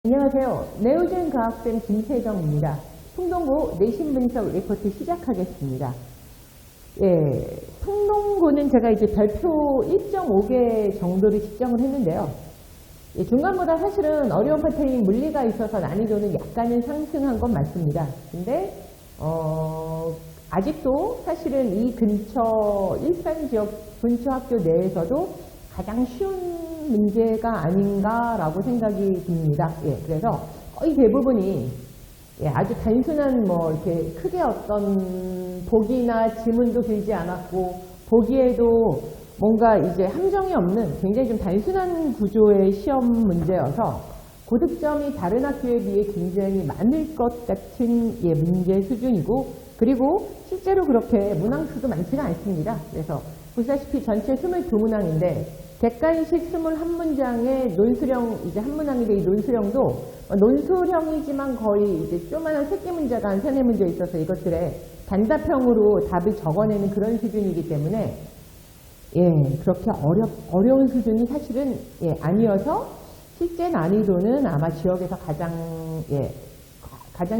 안녕하세요. 네오젠 과학쌤 김태정입니다. 풍동고 내신 분석 리포트 시작하겠습니다. 풍동고는 제가 이제 별표 1.5개 정도를 측정을 했는데요. 중간보다 사실은 어려운 파트인 물리가 있어서 난이도는 약간은 상승한 건 맞습니다. 근데 아직도 사실은 이 근처 일산 지역 근처 학교 내에서도 가장 쉬운 문제가 아닌가라고 생각이 듭니다. 그래서 거의 대부분이 아주 단순한 이렇게 크게 어떤 보기나 지문도 길지 않았고 보기에도 뭔가 이제 함정이 없는 굉장히 좀 단순한 구조의 시험 문제여서 고득점이 다른 학교에 비해 굉장히 많을 것 같은 문제 수준이고, 그리고 실제로 그렇게 문항수도 많지가 않습니다. 그래서 보시다시피 전체 22문항인데 객관식 21문장의 논술형 이제 한 문항인데, 이 논술형도 논술형이지만 거의 이제 조그마한 새끼 문제가 한 3-4문제 있어서 이것들의 단답형으로 답을 적어내는 그런 수준이기 때문에 그렇게 어려운 수준이 사실은 아니어서 실제 난이도는 아마 지역에서 가장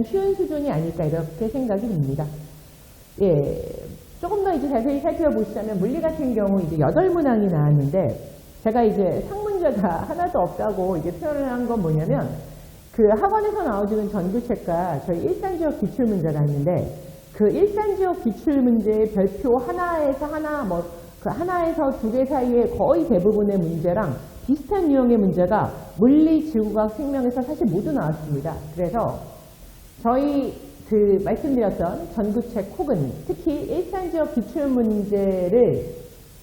쉬운 수준이 아닐까 이렇게 생각이 듭니다. 조금 더 이제 자세히 살펴보시자면 물리 같은 경우 이제 8문항이 나왔는데, 제가 이제 상문제가 하나도 없다고 이제 표현을 한 건 뭐냐면, 그 학원에서 나와주는 전교책과 저희 일산지역 기출문제가 있는데, 그 일산지역 기출문제의 별표 하나에서 하나, 그 하나에서 2개 사이에 거의 대부분의 문제랑 비슷한 유형의 문제가 물리, 지구과학, 생명에서 사실 모두 나왔습니다. 그래서 저희 말씀드렸던 전구책 혹은 특히 일산지역 기출문제를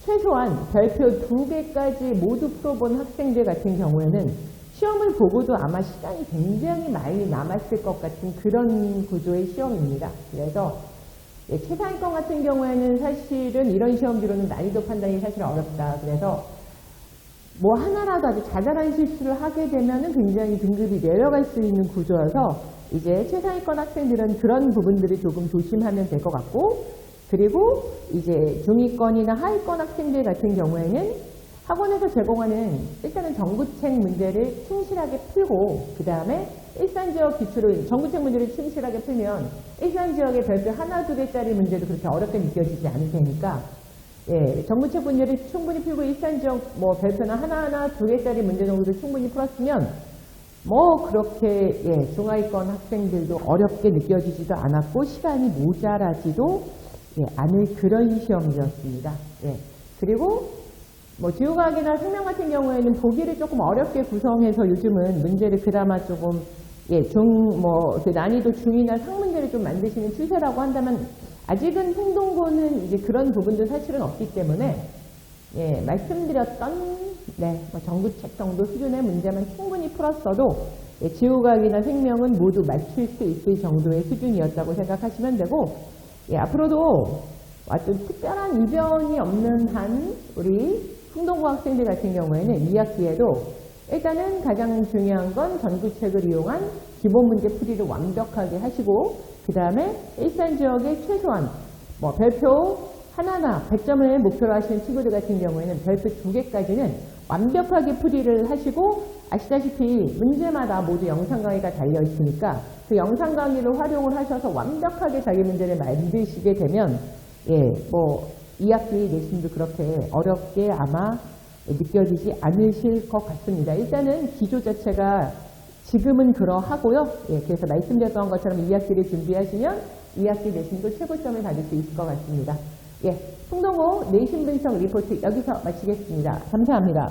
최소한 별표 2개까지 모두 풀어본 학생들 같은 경우에는 시험을 보고도 아마 시간이 굉장히 많이 남았을 것 같은 그런 구조의 시험입니다. 그래서 최상위권 같은 경우에는 사실은 이런 시험들로는 난이도 판단이 사실 어렵다. 그래서 하나라도 아주 자잘한 실수를 하게 되면은 굉장히 등급이 내려갈 수 있는 구조여서 이제 최상위권 학생들은 그런 부분들을 조금 조심하면 될 것 같고, 그리고 이제 중위권이나 하위권 학생들 같은 경우에는 학원에서 제공하는 일단은 전구책 문제를 충실하게 풀고, 그 다음에 일산지역 기출을 전구책 문제를 충실하게 풀면 일산지역의 별표 1-2개짜리 문제도 그렇게 어렵게 느껴지지 않을 테니까 전구책 문제를 충분히 풀고 일산지역 별표나 하나하나 2개짜리 문제 정도를 충분히 풀었으면 그렇게 중하위권 학생들도 어렵게 느껴지지도 않았고 시간이 모자라지도 않을 그런 시험이었습니다. 그리고 지구과학이나 생명 같은 경우에는 보기를 조금 어렵게 구성해서 요즘은 문제를 그나마 조금 그 난이도 중이나 상문제를 좀 만드시는 추세라고 한다면, 아직은 풍동고는 이제 그런 부분도 사실은 없기 때문에 말씀드렸던 전구책 정도 수준의 문제만 충분히 풀었어도 지구과학이나 생명은 모두 맞출 수 있을 정도의 수준이었다고 생각하시면 되고, 앞으로도 아주 특별한 이변이 없는 한 우리 풍동고 학생들 같은 경우에는 2학기에도 일단은 가장 중요한 건 전구책을 이용한 기본 문제 풀이를 완벽하게 하시고, 그 다음에 일산지역의 최소한 별표 하나나 100점을 목표로 하시는 친구들 같은 경우에는 별표 2개까지는 완벽하게 풀이를 하시고, 아시다시피 문제마다 모두 영상 강의가 달려 있으니까 그 영상 강의를 활용을 하셔서 완벽하게 자기 문제를 만드시게 되면 2학기 내신도 그렇게 어렵게 아마 느껴지지 않으실 것 같습니다. 일단은 기조 자체가 지금은 그러하고요. 그래서 말씀드렸던 것처럼 2학기를 준비하시면 2학기 내신도 최고점을 받을 수 있을 것 같습니다. 풍동고 내신 분석 리포트 여기서 마치겠습니다. 감사합니다.